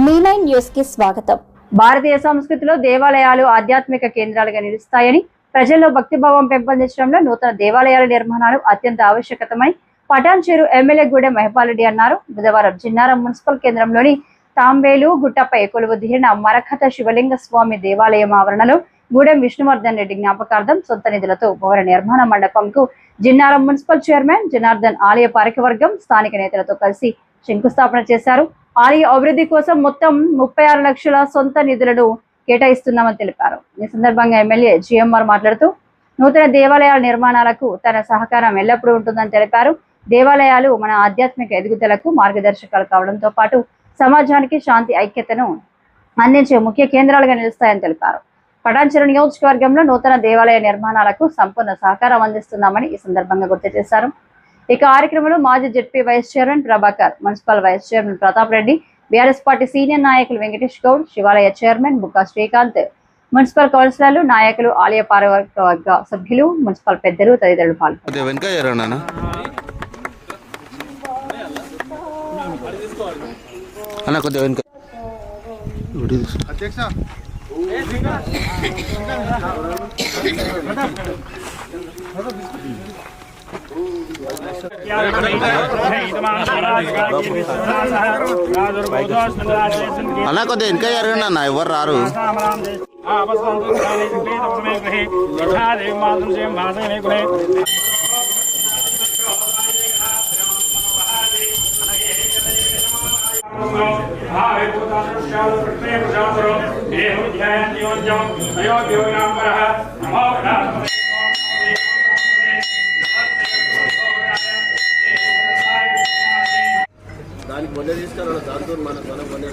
మీ9 news కి స్వాగతం. భారతీయ సంస్కృతిలో దేవాలయాలు ఆధ్యాత్మిక కేంద్రాలుగా నిలుస్తాయని, ప్రజల్లో భక్తిభావం పెంపొందించడంలో నూతన దేవాలయాల నిర్మాణాలు అత్యంత ఆవశ్యకతమని పటాన్చెరు ఎమ్మెల్యే గూడెం మహిపాల్రెడ్డి అన్నారు. బుధవారం జిన్నారం మున్సిపల్ కేంద్రంలోని తాంబేలు గుట్టపై కొలువుదీరిన మరకత శివలింగ స్వామి దేవాలయం ఆవరణలో గూడెం విష్ణువర్ధన్ రెడ్డి జ్ఞాపకార్థం సొంత నిధులతో భవన నిర్మాణ మండపంకు జిన్నారం మున్సిపల్ చైర్మన్ జనార్దన్ ఆలయ పాలకవర్గం స్థానిక నేతలతో కలిసి శంకుస్థాపన చేశారు. ఆలయ అభివృద్ధి కోసం మొత్తం 36 లక్షల సొంత నిధులను కేటాయిస్తున్నామని తెలిపారు. ఈ సందర్భంగా ఎమ్మెల్యే జిఎంఆర్ మాట్లాడుతూ నూతన దేవాలయాల నిర్మాణాలకు తన సహకారం ఎల్లప్పుడూ ఉంటుందని తెలిపారు. దేవాలయాలు మన ఆధ్యాత్మిక ఎదుగుదలకు మార్గదర్శకాలు కావడంతో పాటు సమాజానికి శాంతి ఐక్యతను అందించే ముఖ్య కేంద్రాలుగా నిలుస్తాయని తెలిపారు. పటాన్చెరు నియోజకవర్గంలో నూతన దేవాలయ నిర్మాణాలకు సంపూర్ణ సహకారం అందిస్తున్నామని ఈ సందర్భంగా గుర్తు చేశారు. ఈ కార్యక్రమంలో మాజీ ZP vice chairman Prabhakar, municipal vice chairman Pratap Reddy, BRS party senior నాయకులు వెంకటేష్ గౌడ్, శివాలయ చైర్మన్ బుక్కా శ్రీకాంత్, మున్సిపల్ కౌన్సిలర్లు, నాయకులు, ఆలయ పాలకవర్గ సభ్యులు, మున్సిపల్ పెద్దలు తదితరులు పాల్గొన్నారు. అలా కొద్దిగా ఇంకా జరగండి, ఎవరు రారు. దానికి మొన్న తీసుకురా దాంతో మనకు మొన్న